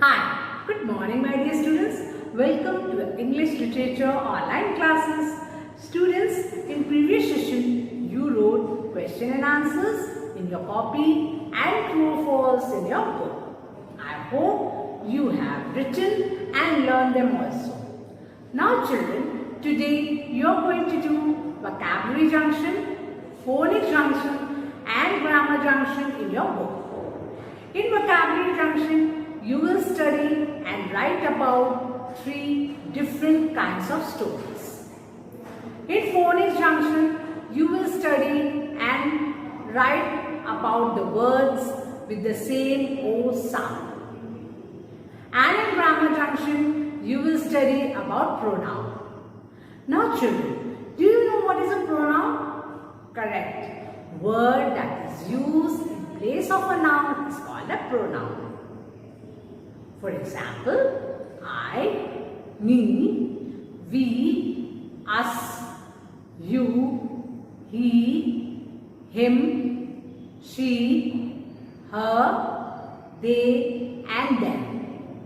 Hi, good morning my dear students. Welcome to the English Literature online classes. Students, in previous session you wrote question and answers in your copy and true or false in your book. I hope you have written and learned them also. Now children, today you are going to do vocabulary junction, phonics junction and grammar junction in your book. In vocabulary junction, you will study and write about 3 different kinds of stories. In phonics junction, you will study and write about the words with the same O sound. And in grammar junction, you will study about pronoun. Now children, do you know what is a pronoun? Correct. Word that is used in place of a noun is called a pronoun. For example, I, me, we, us, you, he, him, she, her, they and them.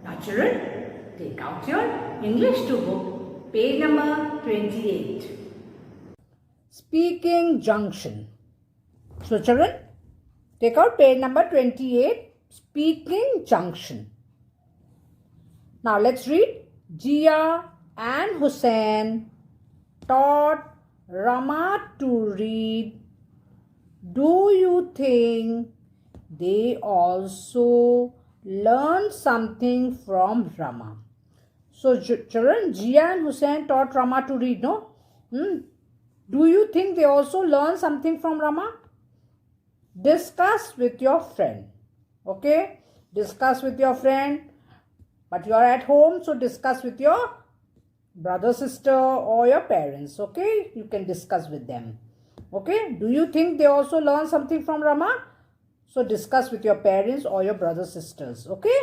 Now children, take out your English 2 book, page number 28. Speaking junction. So children, take out page number 28. Speaking junction. Now let's read. Jia and Hussain taught Rama to read. Do you think they also learned something from Rama? So children, Jia and Hussain taught Rama to read, no? Do you think they also learned something from Rama? Discuss with your friend. Okay, discuss with your friend, but you are at home, so discuss with your brother, sister or your parents. Okay, you can discuss with them. Okay, do you think they also learn something from Rama? So discuss with your parents or your brother, sisters. Okay,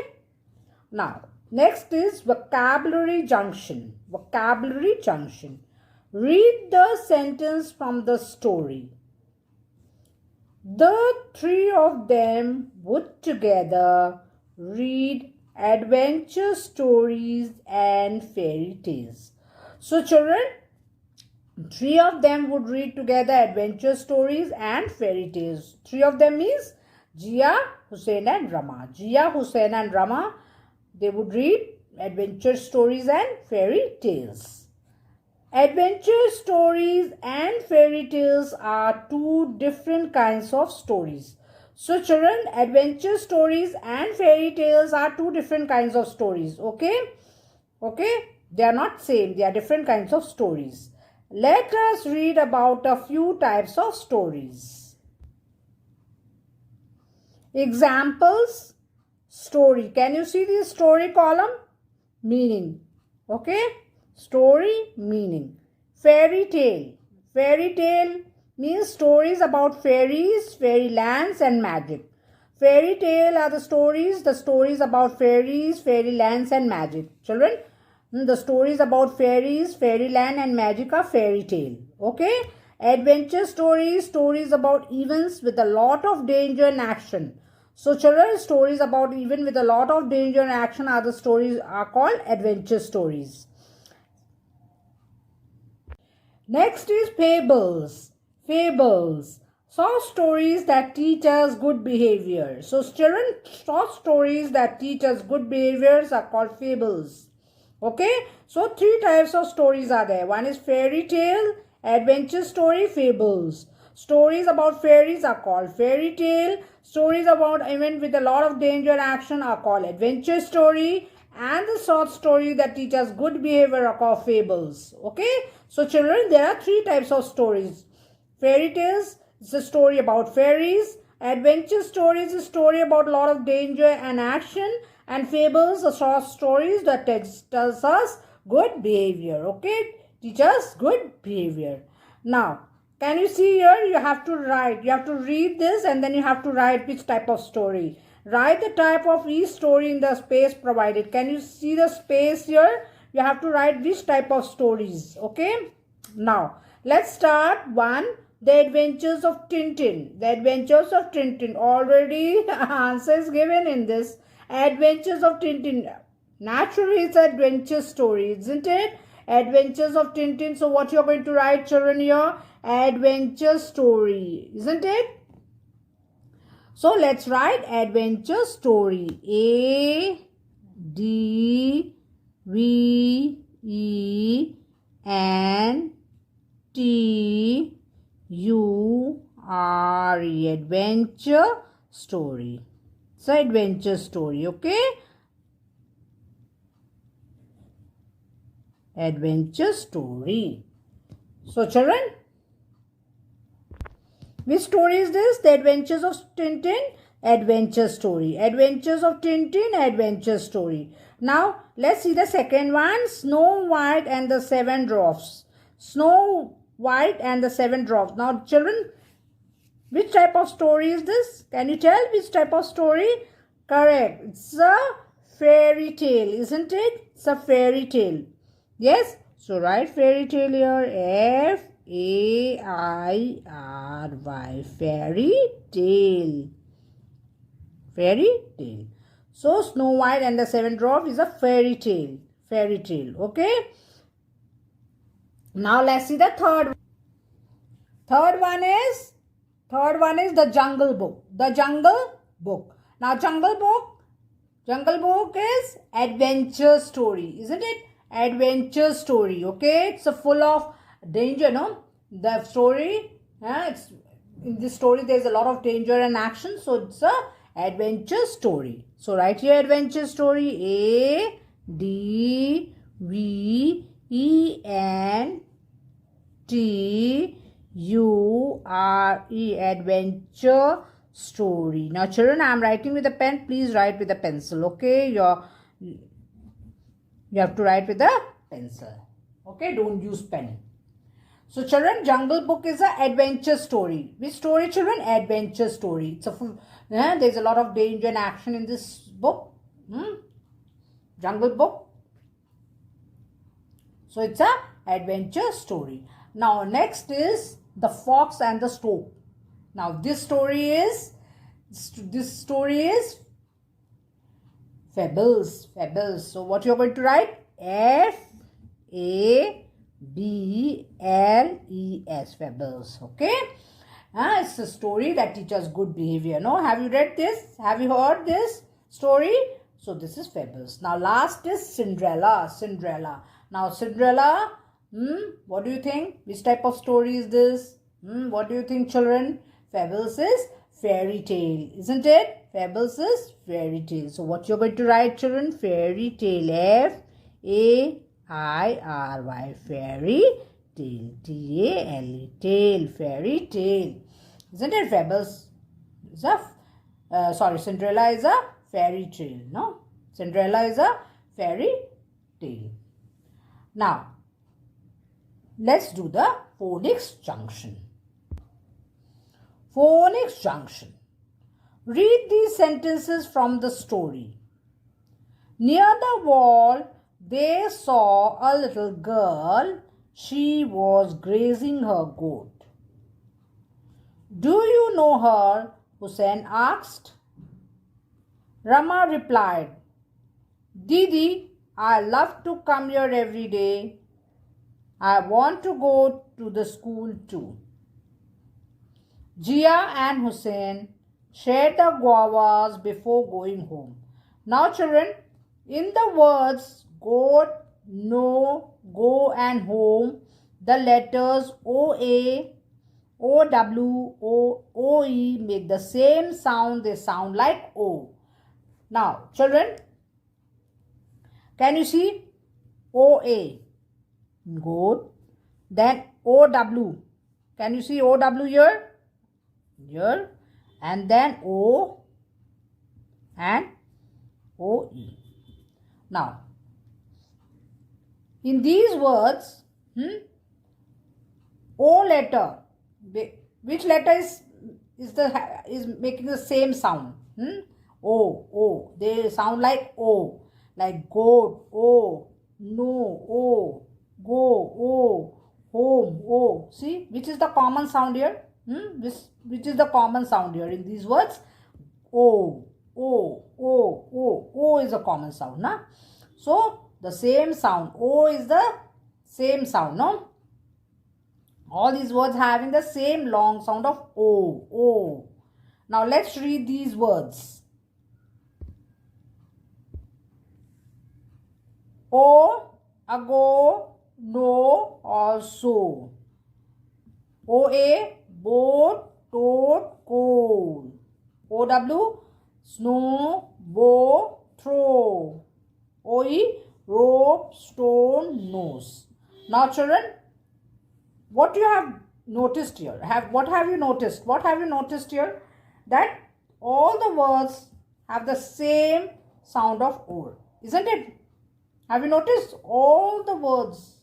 now next is vocabulary junction. Vocabulary junction. Read the sentence from the story. The 3 of them would together read adventure stories and fairy tales. So children, 3 of them would read together adventure stories and fairy tales. 3 of them means Jia, Hussain and Rama. Jia, Hussain and Rama, they would read adventure stories and fairy tales. Adventure stories and fairy tales are 2 different kinds of stories. So children, adventure stories and fairy tales are 2 different kinds of stories. Okay? Okay? They are not same. They are different kinds of stories. Let us read about a few types of stories. Examples. Story. Can you see the story column? Meaning. Okay? Story, meaning. Fairy tale. Fairy tale means stories about fairies, fairylands and magic. Fairy tale are the stories about fairies, fairylands and magic. Children, the stories about fairies, fairyland and magic are fairy tale. Okay? Adventure stories, stories about events with a lot of danger and action. So children, stories about events with a lot of danger and action are the stories are called adventure stories. Next is fables. Fables. Short stories that teach us good behavior. So children, short stories that teach us good behaviors are called fables. Okay. So 3 types of stories are there. One is fairy tale, adventure story, fables. Stories about fairies are called fairy tale. Stories about event with a lot of danger and action are called adventure story. And the short stories that teach us good behavior are called fables. Okay. So children, there are 3 types of stories. Fairy tales is a story about fairies. Adventure stories is a story about a lot of danger and action. And fables are short stories that tells us good behavior. Okay. Teach us good behavior. Now, can you see here? You have to write. You have to read this and then you have to write which type of story. Write the type of each story in the space provided. Can you see the space here? You have to write which type of stories. Okay. Now, let's start 1. The Adventures of Tintin. The Adventures of Tintin. Already answer is given in this. Adventures of Tintin. Naturally, it's an adventure story, isn't it? Adventures of Tintin. So what you're going to write, children, here? Adventure story, isn't it? So let's write adventure story. A D V E N T U R E. Adventure story. It's an adventure story, okay? Adventure story. So children, which story is this? The Adventures of Tintin, adventure story. Adventures of Tintin, adventure story. Now, let's see the second one. Snow White and the Seven Dwarfs. Snow White and the Seven Dwarfs. Now, children, which type of story is this? Can you tell which type of story? Correct. It's a fairy tale, isn't it? It's a fairy tale. Yes? So, write fairy tale here. F-A-I-R-Y. Fairy tale. Fairy tale. So, Snow White and the Seven Dwarfs is a fairy tale. Fairy tale. Okay? Now, let's see the third one. Third one is the Jungle Book. The Jungle Book. Now, Jungle Book is adventure story. Isn't it? Adventure story. Okay? It's full of danger, no? The story, it's in this story there's a lot of danger and action, so it's a adventure story. So write here adventure story. A D V E N T U R E. Adventure story. Now children, I am writing with a pen. Please write with a pencil. Okay, you have to write with a pencil. Okay, don't use pen. So children, Jungle Book is an adventure story. Which story, children? Adventure story. It's there's a lot of danger and action in this book. Jungle Book. So it's a adventure story. Now next is The Fox and the Stork. Now this story is Fables. Fables. So what you're going to write? F-A-B-L-E-S. Fables. Okay. It's a story that teaches good behavior. No? Have you read this? Have you heard this story? So this is Fables. Now last is Cinderella. Cinderella. Now Cinderella, what do you think? Which type of story is this? What do you think, children? Fables is fairy tale, isn't it? Fables is fairy tale. So what you're going to write, children? Fairy tale. F-A-I-R-Y. Fairy tale. T-A-L-E. Tale. Fairy tale. Isn't it? Fables is a Cinderella is a fairy tale. No? Cinderella is a fairy tale. Now, let's do the phonics junction. Phonics junction. Read these sentences from the story. Near the wall, they saw a little girl. She was grazing her goat. Do you know her? Hussein asked. Rama replied, Didi, I love to come here every day. I want to go to the school too. Jia and Hussein shared the guavas before going home. Now children, in the words goat, no, go and home, the letters O-A, O-W, O-E make the same sound. They sound like O. Now children, can you see O-A, goat, then O-W. Can you see O-W here? Here. And then O and O-E. Now, in these words, O letter, which letter is making the same sound? O. They sound like O, like goat, O, no, O, go, O, home, O. See, which is the common sound here? Which is the common sound here in these words? O. O, O, O. O is a common sound, na? So, the same sound. O is the same sound, no? All these words having the same long sound of O, O. Now, let's read these words. O, ago, no, also. OA, boat, toad, cold. OW, snow, bow, throw. OE, rope, stone, nose. Now children, what you have noticed here? What have you noticed? What have you noticed here? That all the words have the same sound of O, isn't it? Have you noticed? All the words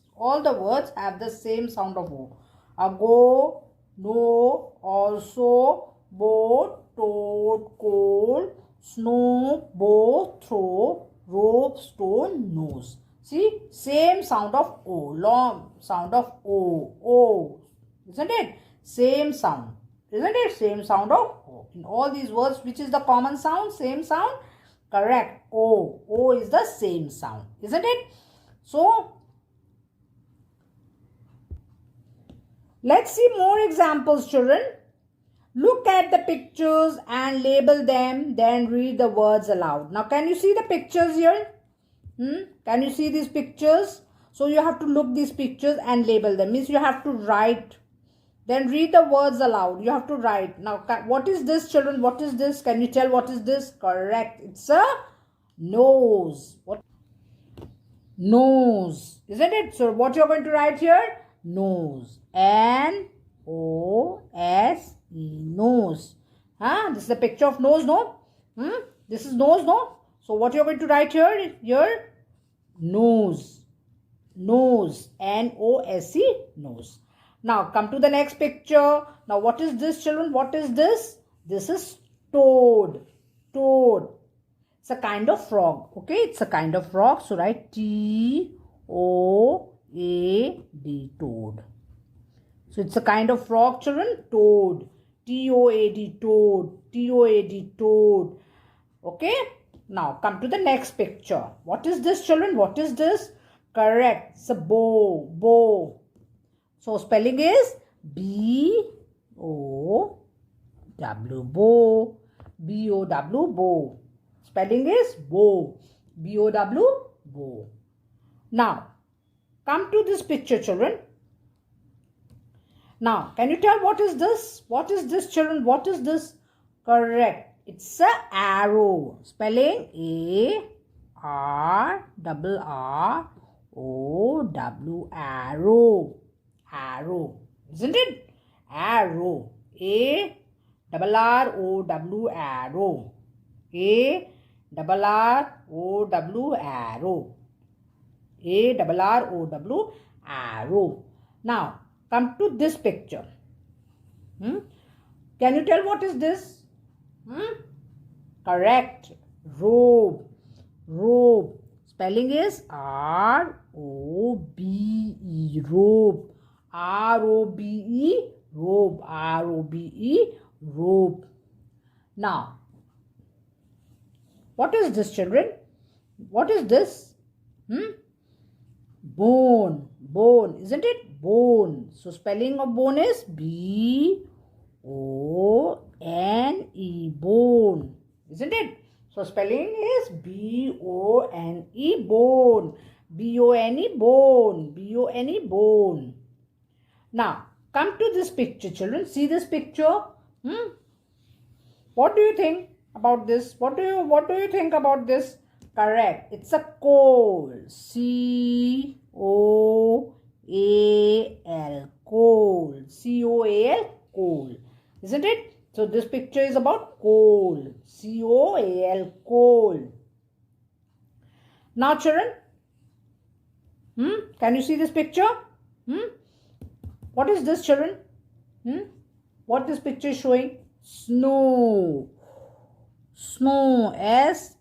have the same sound of O. Ago, no, also, boat, toad, cold, snow, bow, throw, rope, stone, nose. See, same sound of O, long sound of O, O, isn't it? Same sound, isn't it? Same sound of O. In all these words, which is the common sound? Same sound? Correct. O, O is the same sound, isn't it? So, let's see more examples, children. Look at the pictures and label them, then read the words aloud. Now, can you see the pictures here? Can you see these pictures? So, you have to look these pictures and label them. Means you have to write. Then read the words aloud. You have to write. Now, what is this, children? What is this? Can you tell what is this? Correct. It's a nose. What? Nose. Isn't it? So, what you're going to write here? Nose. N-O-S-E. Nose. This is a picture of nose, no? This is nose, no? So, what you're going to write here? Here, nose. Nose. N-O-S-E. Nose. Now, come to the next picture. Now, what is this, children? What is this? This is toad. Toad. It's a kind of frog. Okay, it's a kind of frog. So, write T-O-A-D. Toad. So, it's a kind of frog, children. Toad. T-O-A-D. Toad. T-O-A-D. Toad. Okay. Now, come to the next picture. What is this, children? What is this? Correct. It's a bow. Bow. So, spelling is B-O-W. Bow. B-O-W. Bow. Spelling is bow. B-O-W. Bow. Now, come to this picture, children. Now, can you tell what is this? What is this, children? What is this? Correct. It's a arrow. Spelling A-R-R-R-O-W. Arrow. Arrow. Isn't it? Arrow. A-R-R-O-W. Arrow. A-R-R-O-W. Arrow. A-R-R-O-W. Arrow. Now, come to this picture. Can you tell what is this? Correct. Robe. Robe. Spelling is R-O-B-E. Robe. R-O-B-E. Robe. R-O-B-E. Robe. Now, what is this, children? What is this? Bone. Bone. Isn't it? Bone. So, spelling of bone is B-O-N-E. Bone. Isn't it? So, spelling is B-O-N-E. Bone. B-O-N-E. Bone. B-O-N-E. Bone. Now, come to this picture, children. See this picture? What do you think about this? What do you think about this? Correct. It's a coal. C-O-A-L. Coal. C-O-A-L. Coal. Isn't it? So, this picture is about coal. C-O-A-L. Coal. Now, children, can you see this picture? What is this, children? What this picture is showing? Snow. Snow. S-N-O-W.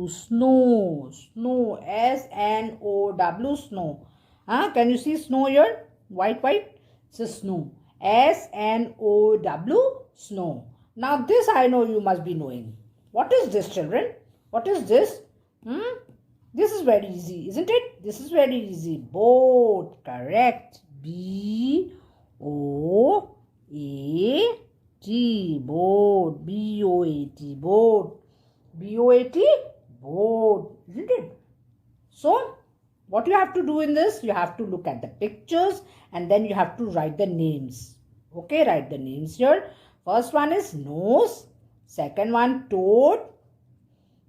Snow. Snow. S-N-O-W. Snow. Can you see snow here? White. It's a snow. S-N-O-W. Snow. Now this I know you must be knowing. What is this, children? What is this? This is very easy, isn't it? This is very easy. Boat, correct. B-O-A-T, boat. B-O-A-T, boat. B-O-A-T, boat, isn't it? So, what you have to do in this? You have to look at the pictures and then you have to write the names. Okay, write the names here. First one is nose. Second one, toad,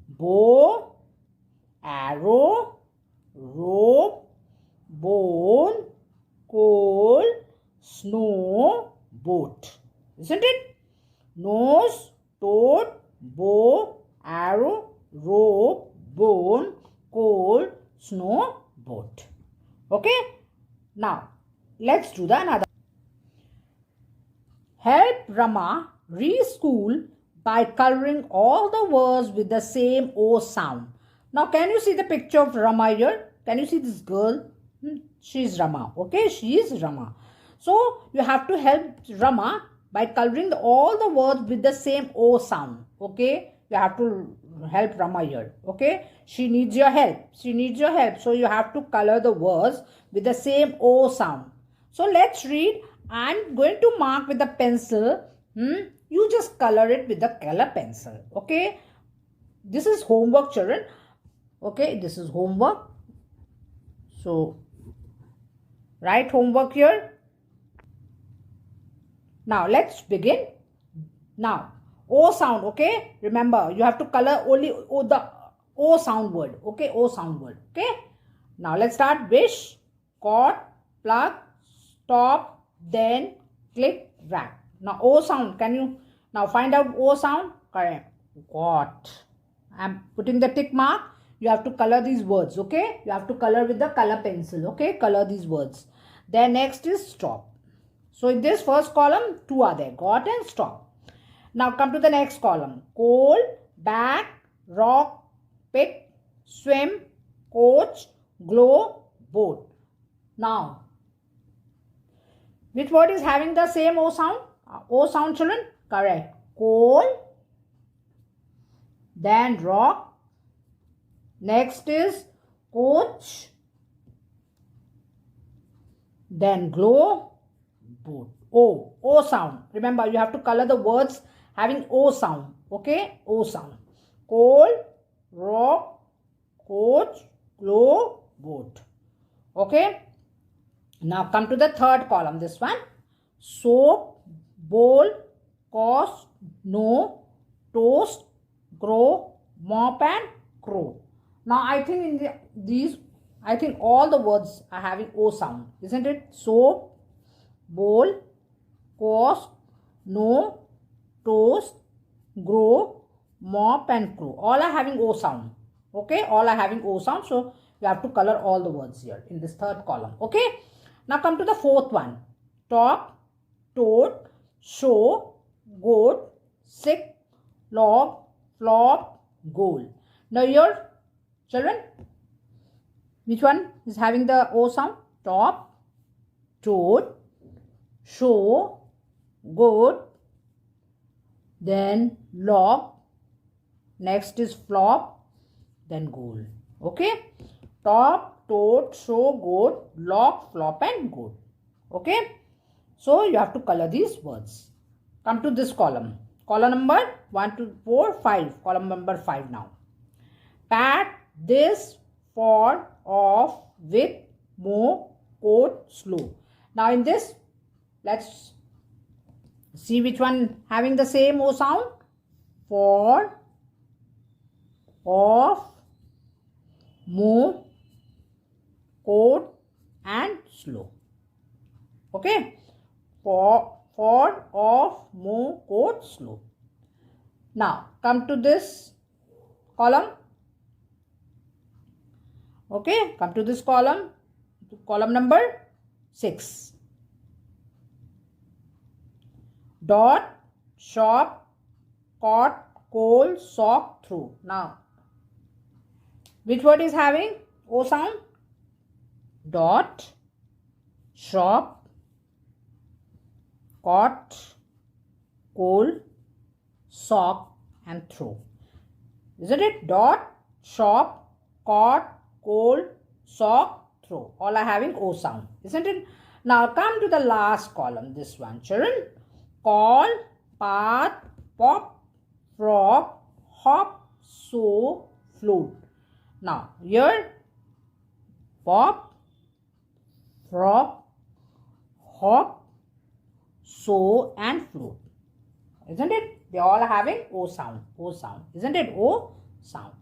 bow, arrow, rope, bone, coal, snow, boat. Isn't it? Nose, toad, bow, arrow, rope, bone, coal, snow, boat. Okay? Now, let's do the another. Help Rama re-school by coloring all the words with the same O sound. Now, can you see the picture of Rama here? Can you see this girl? She is Rama. Okay, she is Rama. So, you have to help Rama by coloring all the words with the same O sound. Okay, you have to help Rama here. Okay, she needs your help. She needs your help. So, you have to color the words with the same O sound. So, let's read. I'm going to mark with the pencil. You just color it with the color pencil. Okay, this is homework, children. Okay, this is homework. So, write homework here. Now, let's begin. Now, O sound, okay? Remember, you have to color only the O sound word. Okay, O sound word. Okay? Now, let's start. Wish, caught, plug, stop, then click, drag. Now, O sound. Can you now find out O sound? Correct. Got. I'm putting the tick mark. You have to color these words. Okay. You have to color with the color pencil. Okay. Color these words. Then next is stop. So, in this first column, two are there. Got and stop. Now, come to the next column. Coal, back, rock, pick, swim, coach, glow, boat. Now, which word is having the same O sound? O sound, children? Correct. Coal. Then rock. Next is coach. Then glow. Boat. O sound. Remember, you have to color the words having O sound. Okay? O sound. Coal, rock, coach, glow, boat. Okay? Now come to the third column, this one. Soap, bowl, cost, no, toast, grow, mop and crow. Now I think I think all the words are having O sound, isn't it? Soap, bowl, cost, no, toast, grow, mop and crow. All are having O sound. Okay, all are having O sound. So you have to color all the words here in this third column. Okay. Now come to the fourth one. Top, toad, show, goat, sick, log, flop, goal. Now here, children, which one is having the O sound? Top, toad, show, goat, then log, next is flop, then goal. Okay? Top, toad, show, goat, log, flop and goat. Okay? So, you have to color these words. Come to this column. Column number 1, 2, 4, 5. Column number 5 now. Pat, this, for, off, with, more, coat, slow. Now, in this, let's see which one having the same O sound. For, off, move, coat and slow. Okay. For, off, move, coat, slow. Now, come to this column. Okay. Come to this column. Column number 6. Dot, shop, caught, coal, sock, through. Now, which word is having O sound? Dot, shop, caught, coal, sock, and throw. Isn't it? Dot, shop, caught, cold, sock, throw. All are having O sound. Isn't it? Now come to the last column. This one, children. Call, path, pop, frog, hop, sew, float. Now here, pop, frog, hop, sew, and float. Isn't it? They all are having O sound. O sound. Isn't it? O sound.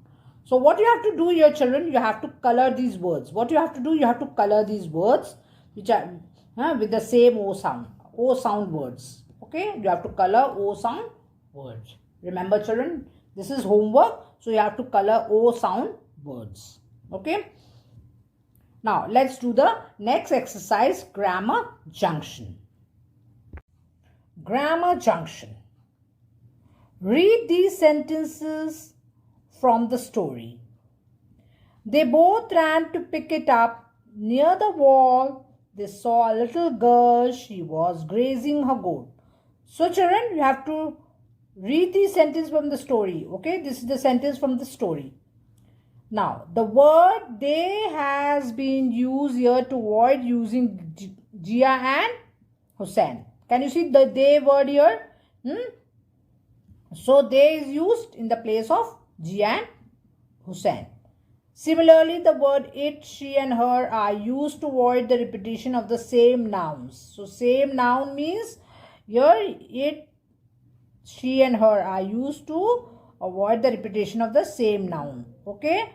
So what you have to do here, children, you have to color these words. What you have to do, you have to color these words which are with the same O sound. O sound words. Okay? You have to color O sound words. Remember, children, this is homework. So you have to color O sound words. Okay? Now let's do the next exercise, grammar junction. Grammar junction. Read these sentences from the story. They both ran to pick it up. Near the wall, they saw a little girl. She was grazing her goat. So children, you have to read these sentences from the story. Okay, this is the sentence from the story. Now, the word they has been used here to avoid using Jia and Hussein. Can you see the they word here? So, they is used in the place of Jia and Hussein. Similarly, the word it, she and her are used to avoid the repetition of the same nouns. So, same noun means here it, she and her are used to avoid the repetition of the same noun. Okay.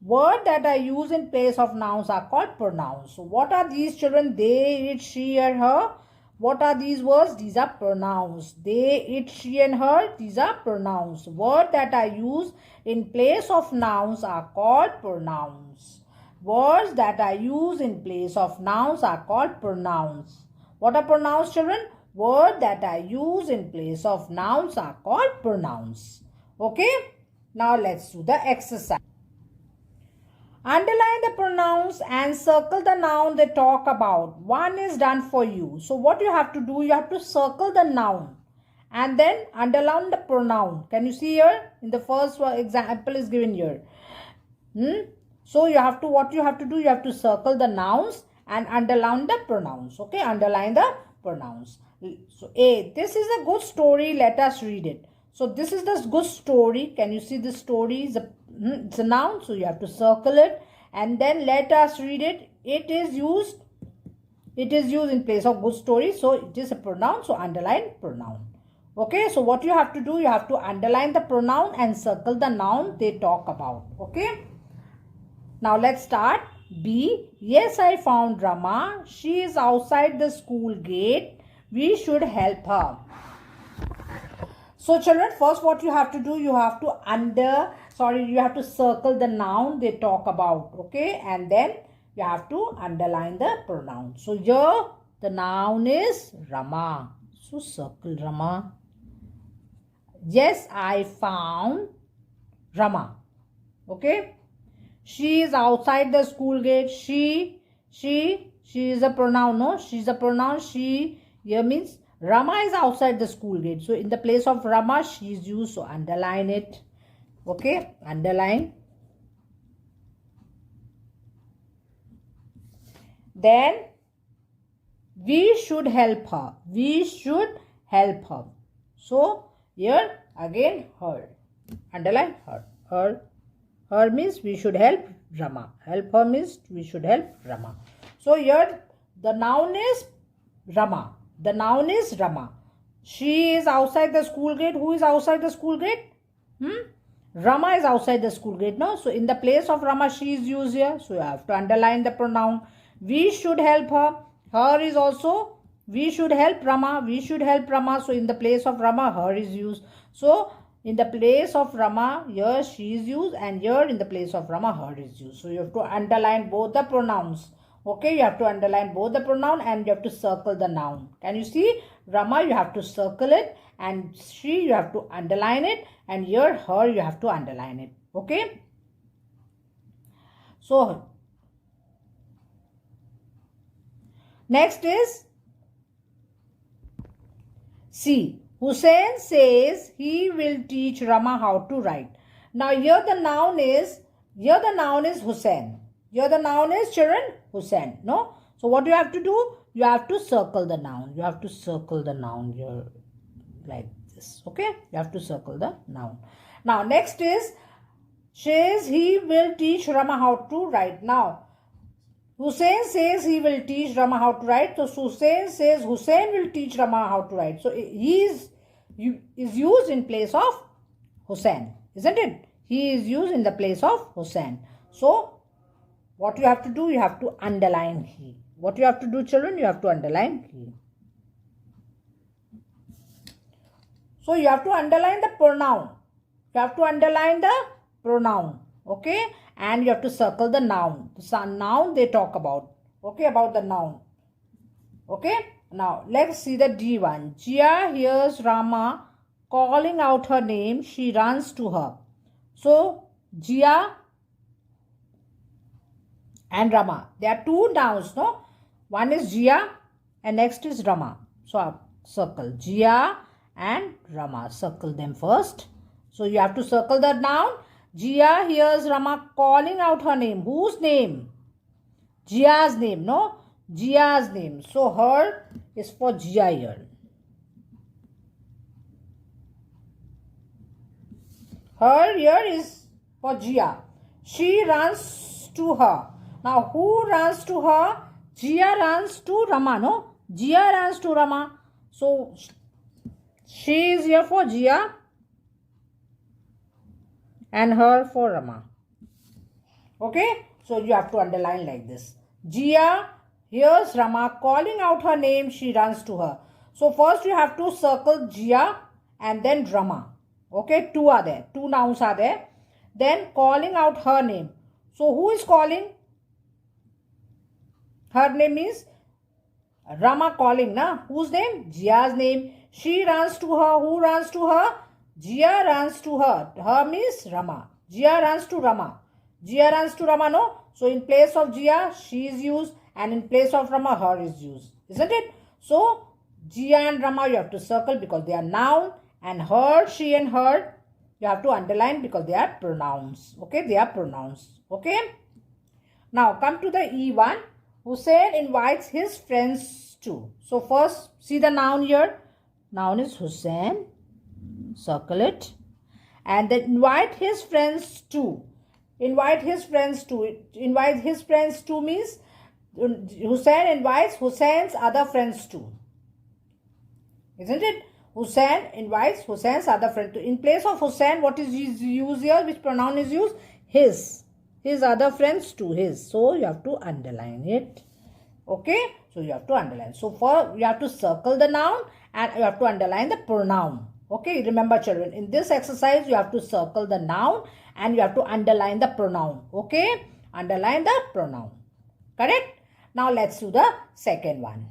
Words that are used in place of nouns are called pronouns. So, what are these, children? They, it, she and her. What are these words? These are pronouns. They, it, she and her. These are pronouns. Words that are used in place of nouns are called pronouns. Words that are used in place of nouns are called pronouns. What are pronouns, children? Words that are used in place of nouns are called pronouns. Okay? Now let's do the exercise. Underline the pronouns and circle the noun they talk about. One is done for you. So what you have to do, you have to circle the noun and then underline the pronoun. Can you see here? In the first example is given here. So you have to, what you have to do, you have to circle the nouns and underline the pronouns. Okay, underline the pronouns. So A, this is a good story. Let us read it. So this is the good story. Can you see the story? It's a noun, so you have to circle it and then let us read it. It is used in place of good story, so it is a pronoun, so underline pronoun. Okay, so what you have to do, you have to underline the pronoun and circle the noun they talk about. Okay, now let's start. B, yes, I found Rama. She is outside the school gate. We should help her. So children, first what you have to do, you have to you have to circle the noun they talk about. Okay, and then you have to underline the pronoun. So here the noun is Rama. So circle Rama. Yes, I found Rama. Okay. She is outside the school gate. She is a pronoun. No, she is a pronoun. She here means Rama is outside the school gate. So in the place of Rama, she is used. So underline it. Okay, underline. Then we should help her. We should help her. So here again her. Underline her. Her means we should help Rama. Help her means we should help Rama. So here the noun is Rama. The noun is Rama. She is outside the school gate. Who is outside the school gate? Rama is outside the school gate. No? So in the place of Rama, she is used here. So you have to underline the pronoun. We should help her. Her is also, we should help Rama. We should help Rama. So in the place of Rama, her is used. So in the place of Rama, here she is used, and here in the place of Rama, her is used. So you have to underline both the pronouns. Okay, you have to underline both the pronoun and you have to circle the noun. Can you see? Rama, you have to circle it, and she, you have to underline it, and here her, you have to underline it. Okay. So next is C. Hussein says he will teach Rama how to write. Now here the noun is Hussein. Here the noun is children Hussein. No? So what you have to do? You have to circle the noun. You have to circle the noun here like this. Okay? You have to circle the noun. Now next is says he will teach Rama how to write. Now Hussein says he will teach Rama how to write. So Hussein says Hussein will teach Rama how to write. So he is used in place of Hussein, isn't it? He is used in the place of Hussein. So what you have to do? You have to underline he. What you have to do, children? You have to underline he. So you have to underline the pronoun. You have to underline the pronoun. Okay? And you have to circle the noun. The noun they talk about. Okay? About the noun. Okay? Now, let's see the D1. Jia hears Rama calling out her name. She runs to her. So, Jia and Rama. There are two nouns, no? One is Jia and next is Rama. So, circle Jia and Rama. Circle them first. So, you have to circle the noun. Jia hears Rama calling out her name. Whose name? Jia's name, no? Jia's name. So, her is for Jia here. Her here is for Jia. She runs to her. Now, who runs to her? Jia runs to Rama, no? Jia runs to Rama. So, she is here for Jia and her for Rama. Okay? So, you have to underline like this. Jia hears Rama calling out her name. She runs to her. So, first you have to circle Jia and then Rama. Okay? Two are there. Two nouns are there. Then calling out her name. So, who is calling? Her name is Rama calling, na? Whose name? Jia's name. She runs to her. Who runs to her? Jia runs to her. Her means Rama. Jia runs to Rama. Jia runs to Rama, no? So, in place of Jia, she is used. And in place of Rama, her is used. Isn't it? So, Jia and Rama you have to circle because they are noun. And her, she and her you have to underline because they are pronouns. Okay? They are pronouns. Okay? Now, come to the E1. Hussein invites his friends too. So, first see the noun here. Noun is Hussein. Circle it. And then invite his friends too. Invite his friends too. Invite his friends too means Hussein invites Hussein's other friends too. Isn't it? Hussein invites Hussein's other friend too. In place of Hussein, what is used here? Which pronoun is used? His. His other friends too. His. So, you have to underline it. Okay? So, you have to underline. So, you have to circle the noun and you have to underline the pronoun. Okay? Remember, children, in this exercise, you have to circle the noun and you have to underline the pronoun. Okay? Underline the pronoun. Correct? Now, let's do the second one.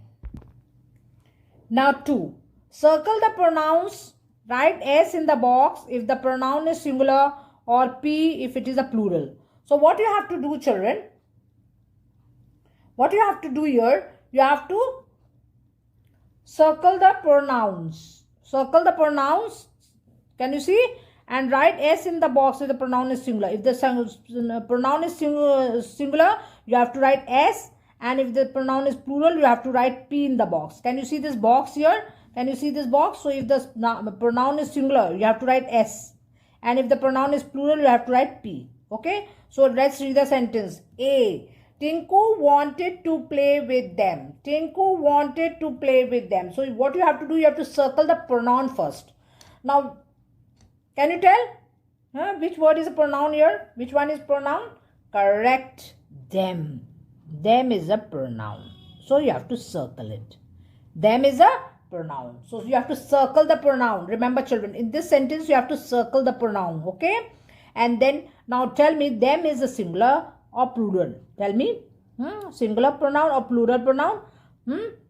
Now, 2. Circle the pronouns. Write S in the box if the pronoun is singular or P if it is a plural. So, what you have to do, children? What you have to do here? You have to circle the pronouns. Circle the pronouns. Can you see? And write S in the box if the pronoun is singular. If the pronoun is singular, you have to write S. And if the pronoun is plural, you have to write P in the box. Can you see this box here? Can you see this box? So, if the pronoun is singular, you have to write S. And if the pronoun is plural, you have to write P. Okay? So, let's read the sentence. A. Tinku wanted to play with them. Tinku wanted to play with them. So, what you have to do, you have to circle the pronoun first. Now, can you tell? Which word is a pronoun here? Which one is pronoun? Correct. Them. Them is a pronoun. So, you have to circle it. Them is a pronoun. So, you have to circle the pronoun. Remember, children, in this sentence, you have to circle the pronoun. Okay? And then, now tell me, them is a singular or plural? Tell me. Singular pronoun or plural pronoun?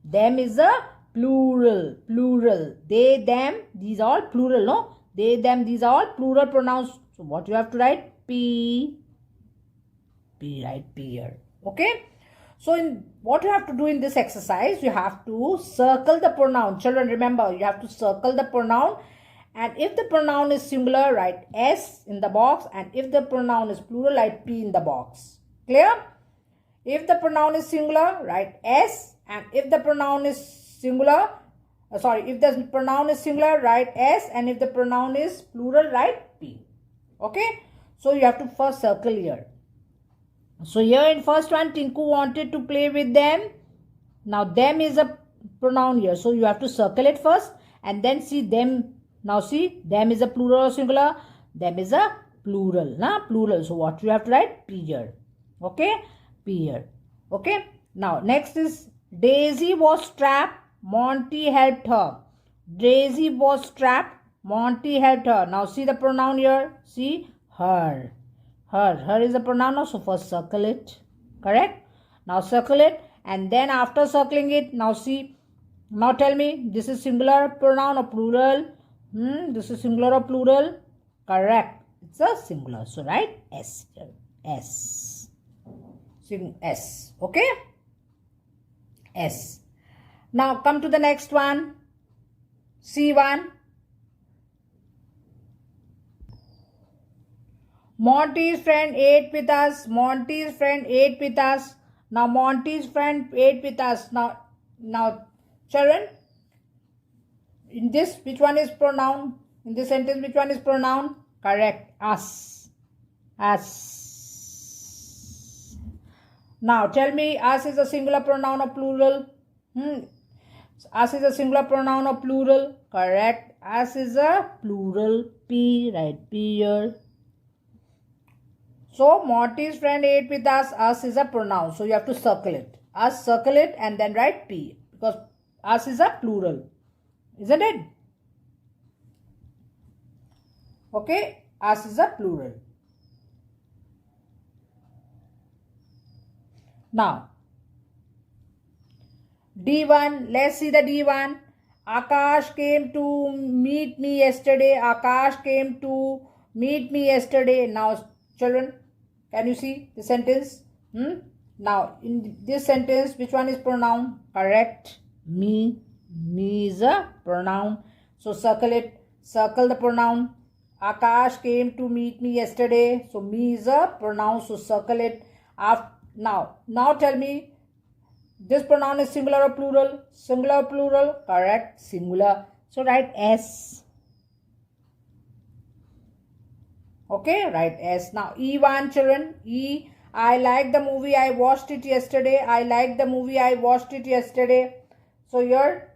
Them is a plural. Plural. They, them, these are all plural, no? They, them, these are all plural pronouns. So, what you have to write? P. P, write P here. Okay? So what you have to do in this exercise, you have to circle the pronoun. Children, remember, you have to circle the pronoun. And if the pronoun is singular, write S in the box. And if the pronoun is plural, write P in the box. Clear? If the pronoun is singular, write S. And if the pronoun is singular, if the pronoun is singular, write S. And if the pronoun is plural, write P. Okay? So you have to first circle here. So here in first one, Tinku wanted to play with them. Now them is a pronoun here. So you have to circle it first and then see them. Now see, them is a plural or singular. Them is a plural. Plural. So what you have to write? P here. Okay? P here. Okay? Now next is Daisy was trapped. Monty helped her. Daisy was trapped. Monty helped her. Now see the pronoun here. See, her. Her is the pronoun now. So first circle it. Correct? Now circle it. And then after circling it, now see. Now tell me, this is singular pronoun or plural? This is singular or plural? Correct. It's a singular. So write S here. S. S. Okay? S. Now come to the next one. C1. Monty's friend ate with us. Monty's friend ate with us. Now Monty's friend ate with us. Now children, in this, which one is pronoun? In this sentence, which one is pronoun? Correct. Us. Us. Now tell me, us is a singular pronoun or plural? Us is a singular pronoun or plural? Correct. Us is a plural. P, right? P here. So Monty's friend ate with us. Us is a pronoun. So you have to circle it. Us, circle it and then write P. Because us is a plural. Isn't it? Okay. Us is a plural. Now, D1. Let's see the D1. Akash came to meet me yesterday. Akash came to meet me yesterday. Now, children, can you see the sentence? Now, in this sentence, which one is pronoun? Correct. Me. Me is a pronoun. So, circle it. Circle the pronoun. Akash came to meet me yesterday. So, me is a pronoun. So, circle it. Now tell me, this pronoun is singular or plural? Singular or plural? Correct. Singular. So, write S. Okay, write S. Now, E1, children. E. I like the movie. I watched it yesterday. I like the movie. I watched it yesterday. So, here,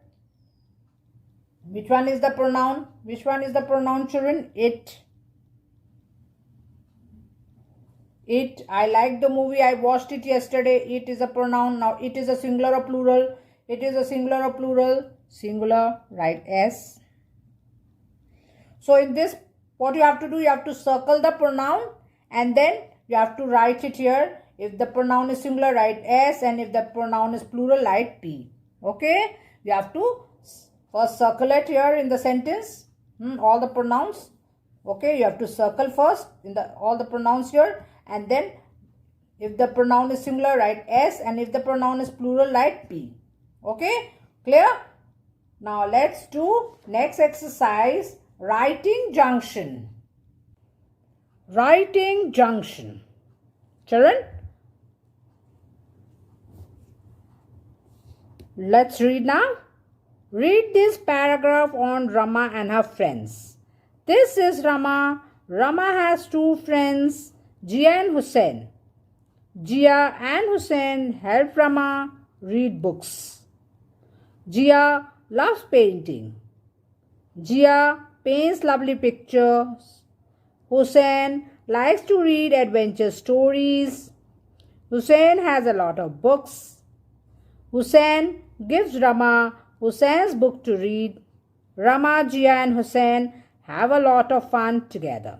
which one is the pronoun? Which one is the pronoun, children? It. It. I like the movie. I watched it yesterday. It is a pronoun. Now, it is a singular or plural? It is a singular or plural? Singular. Write S. So, in this, what you have to do? You have to circle the pronoun and then you have to write it here. If the pronoun is singular, write S. And if the pronoun is plural, write P. Okay? You have to first circle it here in the sentence. All the pronouns. Okay? You have to circle first in all the pronouns here. And then if the pronoun is singular, write S. And if the pronoun is plural, write P. Okay? Clear? Now let's do next exercise. Writing junction. Writing junction. Children, let's read now. Read this paragraph on Rama and her friends. This is Rama. Rama has two friends, Jia and Hussain. Jia and Hussain help Rama read books. Jia loves painting. Jia paints lovely pictures. Hussain likes to read adventure stories. Hussain has a lot of books. Hussain gives Rama Hussain's book to read. Rama, Jia and Hussain have a lot of fun together.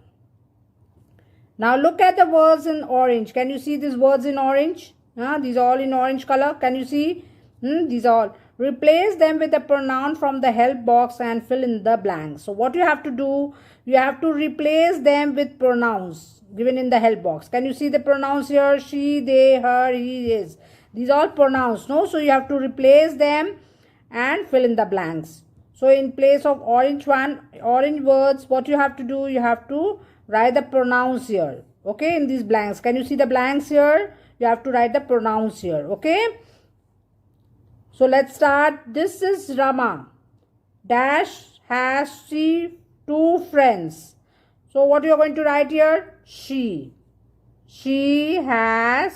Now look at the words in orange. Can you see these words in orange? These are all in orange color. Can you see? These are all. Replace them with a pronoun from the help box and fill in the blanks. So what you have to do? You have to replace them with pronouns given in the help box. Can you see the pronouns here? She, they, her, he, his. These are all pronouns, no? So you have to replace them and fill in the blanks. So in place of orange words, what you have to do, you have to write the pronouns here. Okay, in these blanks. Can you see the blanks here? You have to write the pronouns here. Okay. So let's start. This is Rama. Dash has she 2 friends. So what you are going to write here? She. She has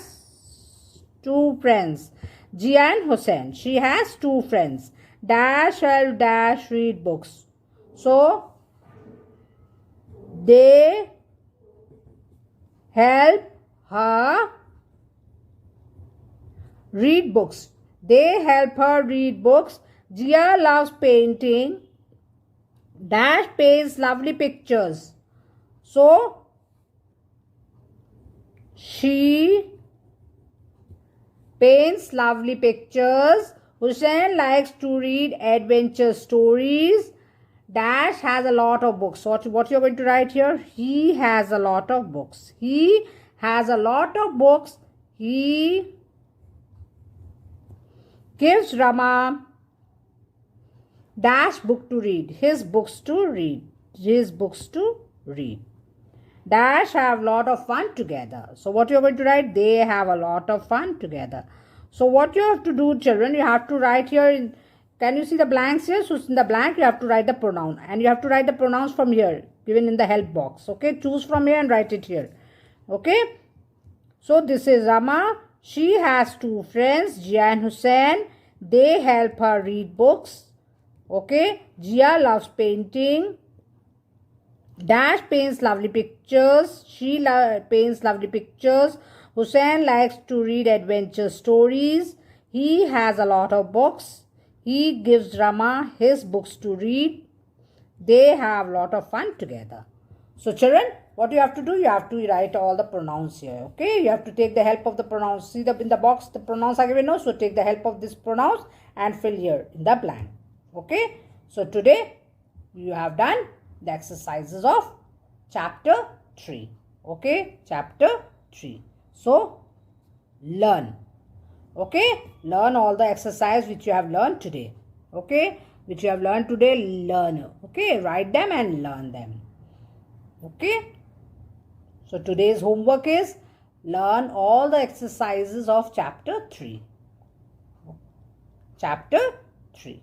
2 friends. Jia and Hussein. She has 2 friends. Dash shall dash read books. So they help her read books. They help her read books. Jia loves painting. Dash paints lovely pictures. So she paints lovely pictures. Hussein likes to read adventure stories. Dash has a lot of books. So what you're going to write here? He has a lot of books. He has a lot of books. He gives Rama dash book to read. His books to read. His books to read. Dash have lot of fun together. So what you're going to write? They have a lot of fun together. So what you have to do, children, you have to write here. Can you see the blanks here? So in the blank, you have to write the pronoun. And you have to write the pronouns from here, given in the help box. Okay, choose from here and write it here. Okay. So this is Rama. She has 2 friends, Jia and Hussein. They help her read books. Okay. Jia loves painting. Dash paints lovely pictures. She paints lovely pictures. Hussein likes to read adventure stories. He has a lot of books. He gives Rama his books to read. They have a lot of fun together. So children, what you have to do, you have to write all the pronouns here. Okay, you have to take the help of the pronouns. See in the box, the pronouns are given now. So take the help of this pronouns and fill here in the blank. Okay, so today you have done the exercises of chapter 3. Okay, chapter 3. So learn. Okay, learn all the exercise which you have learned today. Okay, which you have learned today, learn. Okay, write them and learn them. Okay, so today's homework is learn all the exercises of chapter 3. Chapter 3.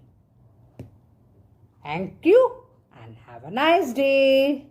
Thank you and have a nice day.